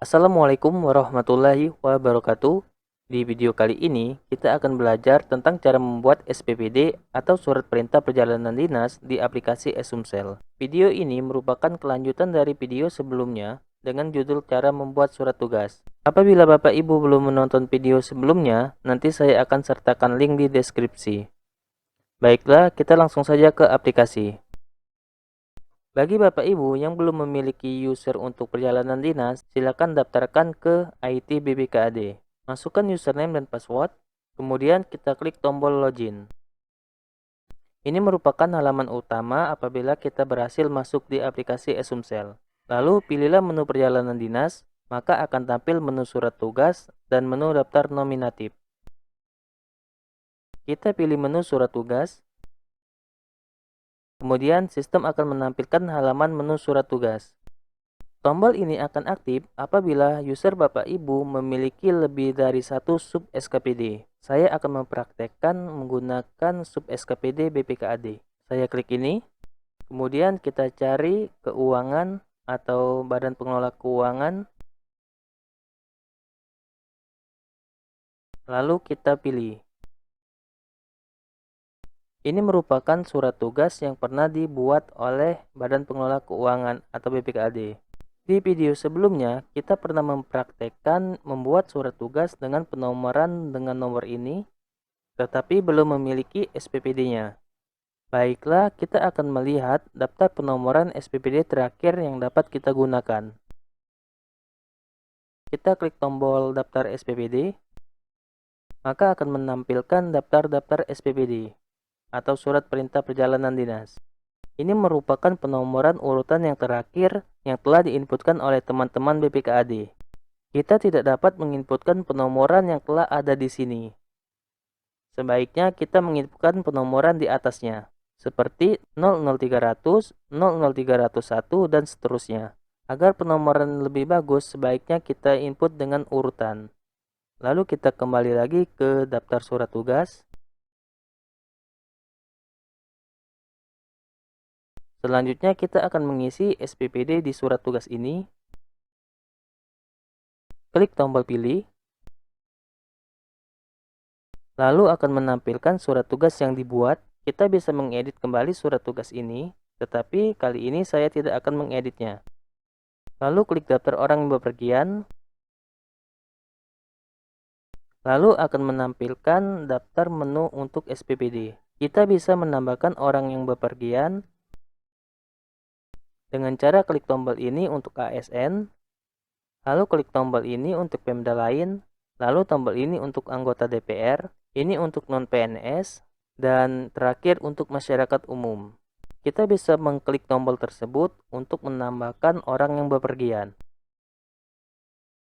Assalamualaikum warahmatullahi wabarakatuh. Di video kali ini, kita akan belajar tentang cara membuat SPPD atau Surat Perintah Perjalanan Dinas di aplikasi Esumsel. Video ini merupakan kelanjutan dari video sebelumnya dengan judul cara membuat surat tugas. Apabila Bapak Ibu belum menonton video sebelumnya, nanti saya akan sertakan link di deskripsi. Baiklah, kita langsung saja ke aplikasi. Bagi Bapak Ibu yang belum memiliki user untuk perjalanan dinas, silakan daftarkan ke IT BPKAD. Masukkan username dan password, kemudian kita klik tombol login. Ini merupakan halaman utama apabila kita berhasil masuk di aplikasi Esumsel. Lalu pilihlah menu perjalanan dinas, maka akan tampil menu surat tugas dan menu daftar nominatif. Kita pilih menu surat tugas. Kemudian sistem akan menampilkan halaman menu surat tugas. Tombol ini akan aktif apabila user Bapak Ibu memiliki lebih dari satu sub SKPD. Saya akan mempraktekkan menggunakan sub SKPD BPKAD. Saya klik ini, kemudian kita cari keuangan atau Badan Pengelola Keuangan. Lalu kita pilih. Ini merupakan surat tugas yang pernah dibuat oleh Badan Pengelola Keuangan atau BPKAD. Di video sebelumnya, kita pernah mempraktekkan membuat surat tugas dengan penomoran dengan nomor ini, tetapi belum memiliki SPPD-nya. Baiklah, kita akan melihat daftar penomoran SPPD terakhir yang dapat kita gunakan. Kita klik tombol daftar SPPD, maka akan menampilkan daftar-daftar SPPD atau surat perintah perjalanan dinas. Ini merupakan penomoran urutan yang terakhir yang telah diinputkan oleh teman-teman BPKAD. Kita tidak dapat menginputkan penomoran yang telah ada di sini. Sebaiknya kita menginputkan penomoran di atasnya, seperti 00300, 00301, dan seterusnya. Agar penomoran lebih bagus, sebaiknya kita input dengan urutan. Lalu kita kembali lagi ke daftar surat tugas. Selanjutnya kita akan mengisi SPPD di surat tugas ini. Klik tombol pilih. Lalu akan menampilkan surat tugas yang dibuat. Kita bisa mengedit kembali surat tugas ini, tetapi kali ini saya tidak akan mengeditnya. Lalu klik daftar orang yang bepergian. Lalu akan menampilkan daftar menu untuk SPPD. Kita bisa menambahkan orang yang bepergian dengan cara klik tombol ini untuk ASN, lalu klik tombol ini untuk Pemda lain, lalu tombol ini untuk anggota DPR, ini untuk non-PNS, dan terakhir untuk masyarakat umum. Kita bisa mengklik tombol tersebut untuk menambahkan orang yang bepergian.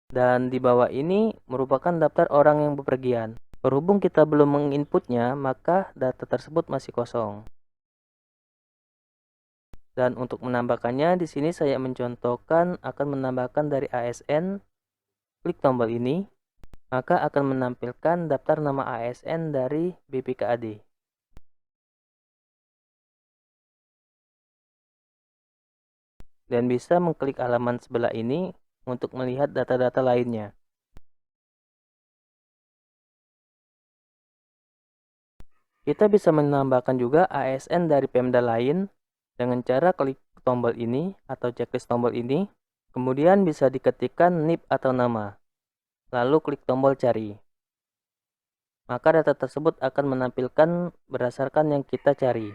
Dan di bawah ini merupakan daftar orang yang bepergian. Berhubung kita belum menginputnya, maka data tersebut masih kosong. Dan untuk menambahkannya, di sini saya mencontohkan akan menambahkan dari ASN. Klik tombol ini, maka akan menampilkan daftar nama ASN dari BPKAD. Dan bisa mengklik halaman sebelah ini untuk melihat data-data lainnya. Kita bisa menambahkan juga ASN dari Pemda lain dengan cara klik tombol ini atau checklist tombol ini, kemudian bisa diketikkan NIP atau nama, lalu klik tombol cari. Maka data tersebut akan menampilkan berdasarkan yang kita cari.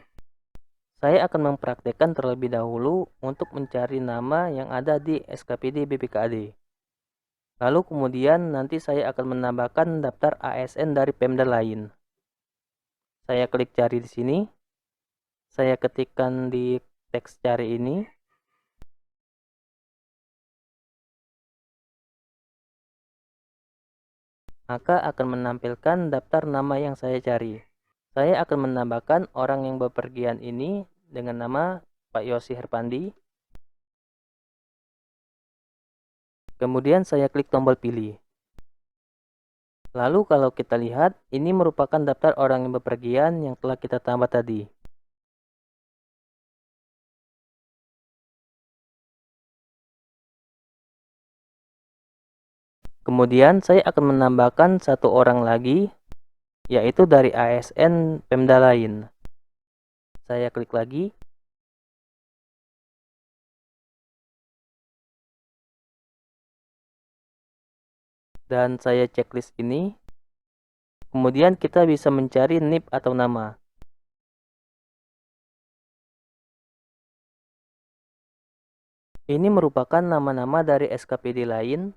Saya akan mempraktekkan terlebih dahulu untuk mencari nama yang ada di SKPD BPKAD. Lalu kemudian nanti saya akan menambahkan daftar ASN dari Pemda lain. Saya klik cari di sini. Saya ketikkan di teks cari ini. Maka akan menampilkan daftar nama yang saya cari. Saya akan menambahkan orang yang bepergian ini dengan nama Pak Yosi Herpandi. Kemudian saya klik tombol pilih. Lalu kalau kita lihat, ini merupakan daftar orang yang bepergian yang telah kita tambah tadi. Kemudian saya akan menambahkan satu orang lagi, yaitu dari ASN Pemda lain. Saya klik lagi. Dan saya checklist ini. Kemudian kita bisa mencari NIP atau nama. Ini merupakan nama-nama dari SKPD lain.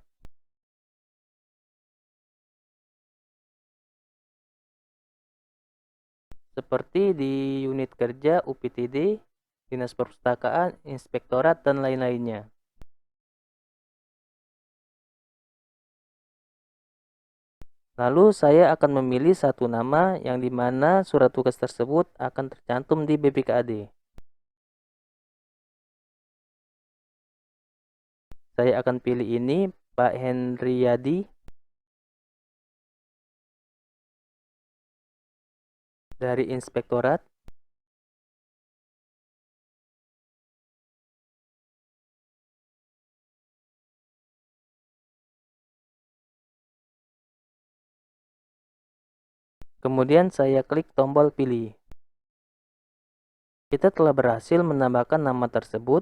Seperti di unit kerja, UPTD, Dinas Perpustakaan, Inspektorat, dan lain-lainnya. Lalu saya akan memilih satu nama yang dimana surat tugas tersebut akan tercantum di BPKAD. Saya akan pilih ini, Pak Hendriyadi, dari Inspektorat. Kemudian saya klik tombol pilih. Kita telah berhasil menambahkan nama tersebut.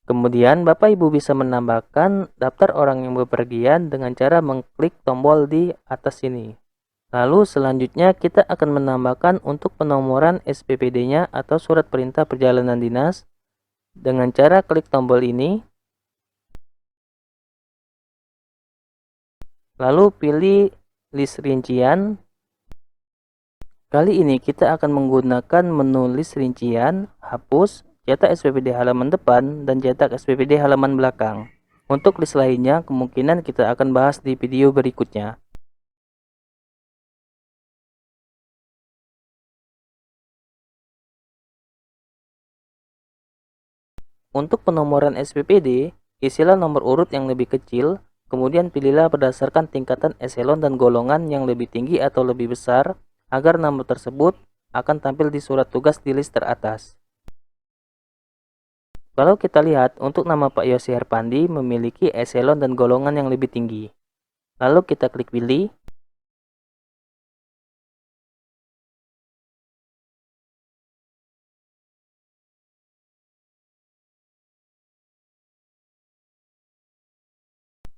Kemudian Bapak Ibu bisa menambahkan daftar orang yang bepergian dengan cara mengklik tombol di atas sini. Lalu selanjutnya kita akan menambahkan untuk penomoran SPPD-nya atau surat perintah perjalanan dinas dengan cara klik tombol ini. Lalu pilih list rincian. Kali ini kita akan menggunakan menu list rincian, hapus, cetak SPPD halaman depan, dan cetak SPPD halaman belakang. Untuk list lainnya, kemungkinan kita akan bahas di video berikutnya. Untuk penomoran SPPD, isilah nomor urut yang lebih kecil, kemudian pilihlah berdasarkan tingkatan eselon dan golongan yang lebih tinggi atau lebih besar, agar nomor tersebut akan tampil di surat tugas di list teratas. Kalau kita lihat, untuk nama Pak Yosi Herpandi memiliki eselon dan golongan yang lebih tinggi. Lalu kita klik pilih.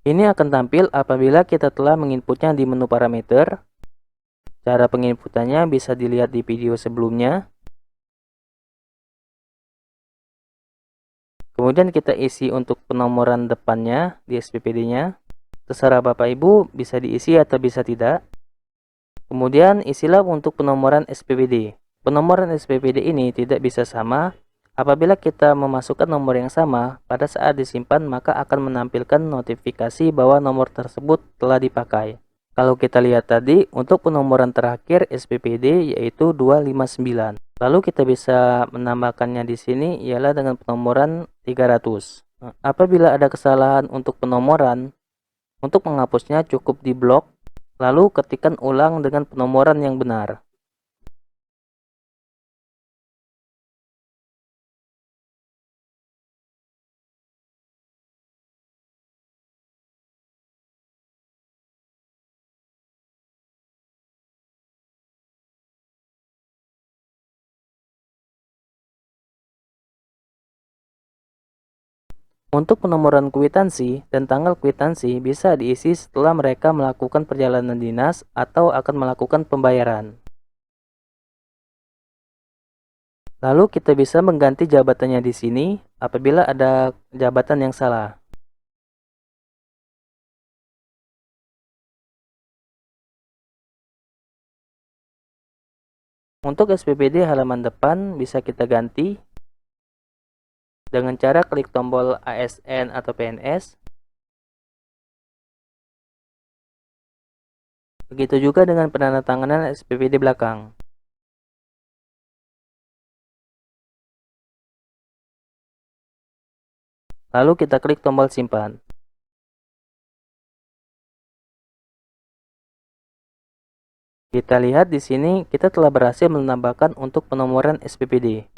Ini akan tampil apabila kita telah menginputnya di menu parameter. Cara penginputannya bisa dilihat di video sebelumnya. Kemudian kita isi untuk penomoran depannya di SPPD-nya. Terserah Bapak Ibu, bisa diisi atau bisa tidak. Kemudian isilah untuk penomoran SPPD. Penomoran SPPD ini tidak bisa sama. Apabila kita memasukkan nomor yang sama, pada saat disimpan maka akan menampilkan notifikasi bahwa nomor tersebut telah dipakai. Kalau kita lihat tadi, untuk penomoran terakhir SPPD yaitu 259. Lalu kita bisa menambahkannya di sini ialah dengan penomoran 300. Apabila ada kesalahan untuk penomoran, untuk menghapusnya cukup di blok, lalu ketikkan ulang dengan penomoran yang benar. Untuk penomoran kwitansi dan tanggal kwitansi bisa diisi setelah mereka melakukan perjalanan dinas atau akan melakukan pembayaran. Lalu kita bisa mengganti jabatannya di sini apabila ada jabatan yang salah. Untuk SPPD halaman depan bisa kita ganti dengan cara klik tombol ASN atau PNS. Begitu juga dengan penandatanganan SPPD belakang. Lalu kita klik tombol simpan. Kita lihat di sini kita telah berhasil menambahkan untuk penomoran SPPD.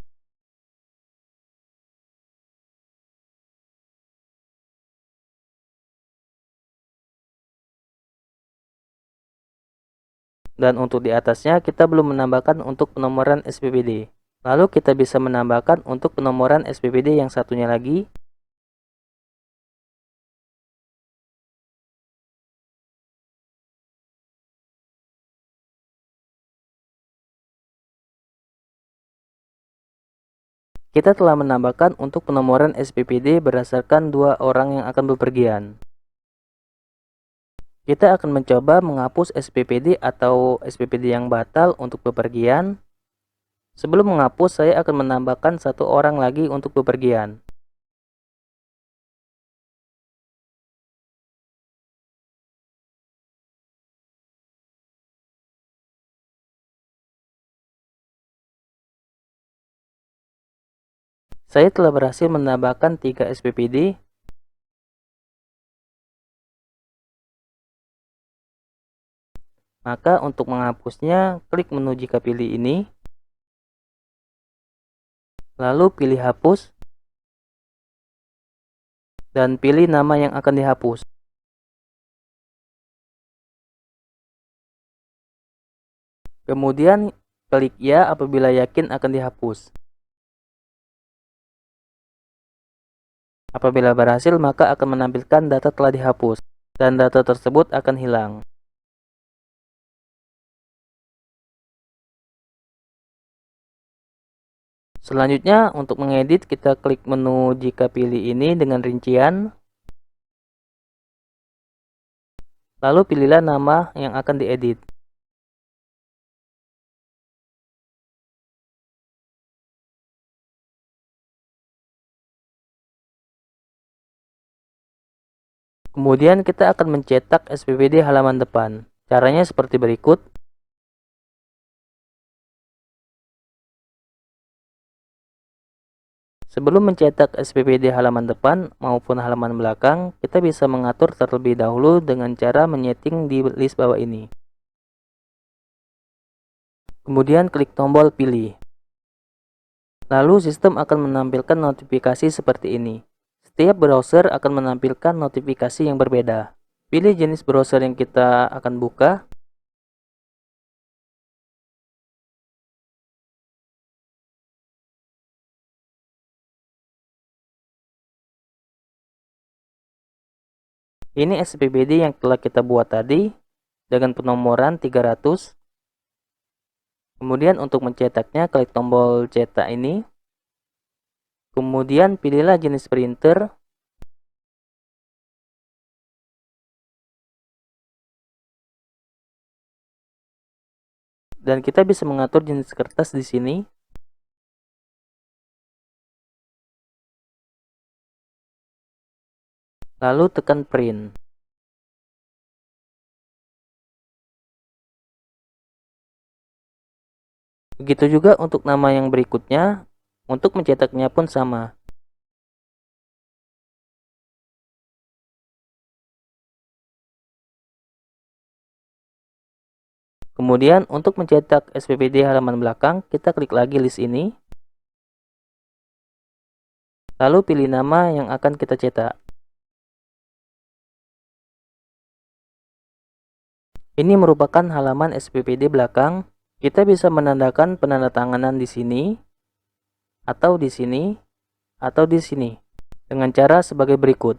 Dan untuk di atasnya kita belum menambahkan untuk penomoran SPPD. Lalu kita bisa menambahkan untuk penomoran SPPD yang satunya lagi. Kita telah menambahkan untuk penomoran SPPD berdasarkan dua orang yang akan bepergian. Kita akan mencoba menghapus SPPD atau SPPD yang batal untuk bepergian. Sebelum menghapus, saya akan menambahkan satu orang lagi untuk bepergian. Saya telah berhasil menambahkan 3 SPPD. Maka untuk menghapusnya, klik menu jika pilih ini. Lalu pilih hapus. Dan pilih nama yang akan dihapus. Kemudian klik ya apabila yakin akan dihapus. Apabila berhasil, maka akan menampilkan data telah dihapus, dan data tersebut akan hilang. Selanjutnya, untuk mengedit, kita klik menu jika pilih ini dengan rincian. Lalu pilihlah nama yang akan diedit. Kemudian kita akan mencetak SPPD halaman depan. Caranya seperti berikut. Sebelum mencetak SPPD halaman depan maupun halaman belakang, kita bisa mengatur terlebih dahulu dengan cara menyeting di list bawah ini. Kemudian klik tombol pilih. Lalu sistem akan menampilkan notifikasi seperti ini. Setiap browser akan menampilkan notifikasi yang berbeda. Pilih jenis browser yang kita akan buka. Ini SPPD yang telah kita buat tadi dengan penomoran 300. Kemudian untuk mencetaknya klik tombol cetak ini. Kemudian pilihlah jenis printer. Dan kita bisa mengatur jenis kertas di sini. Lalu tekan print. Begitu juga untuk nama yang berikutnya. Untuk mencetaknya pun sama. Kemudian untuk mencetak SPPD halaman belakang, kita klik lagi list ini. Lalu pilih nama yang akan kita cetak. Ini merupakan halaman SPPD belakang. Kita bisa menandakan penandatanganan di sini, atau di sini, atau di sini, dengan cara sebagai berikut.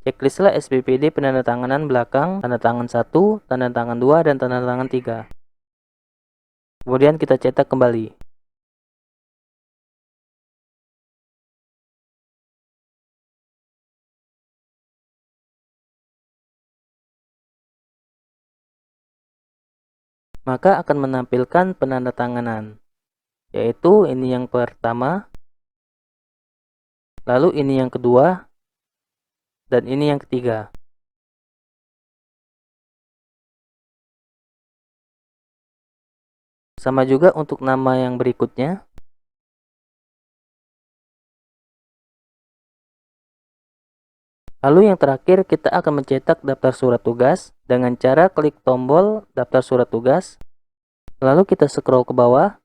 Checklistlah SPPD penandatanganan belakang, tanda tangan 1, tanda tangan 2, dan tanda tangan 3. Kemudian kita cetak kembali. Maka akan menampilkan penandatanganan, yaitu ini yang pertama, lalu ini yang kedua, dan ini yang ketiga. Sama juga untuk nama yang berikutnya. Lalu yang terakhir kita akan mencetak daftar surat tugas dengan cara klik tombol daftar surat tugas. Lalu kita scroll ke bawah.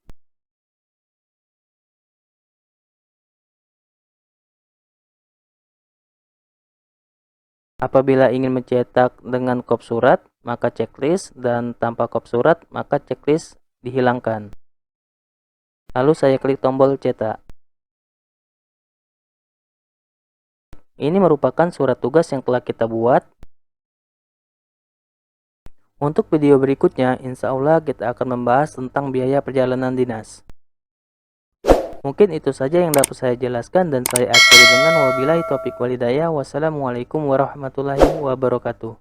Apabila ingin mencetak dengan kop surat, maka checklist, dan tanpa kop surat, maka checklist dihilangkan. Lalu saya klik tombol cetak. Ini merupakan surat tugas yang telah kita buat. Untuk video berikutnya, insya Allah kita akan membahas tentang biaya perjalanan dinas. Mungkin itu saja yang dapat saya jelaskan, dan saya akhiri dengan wabillahi taufiq walhidayah. Wassalamualaikum warahmatullahi wabarakatuh.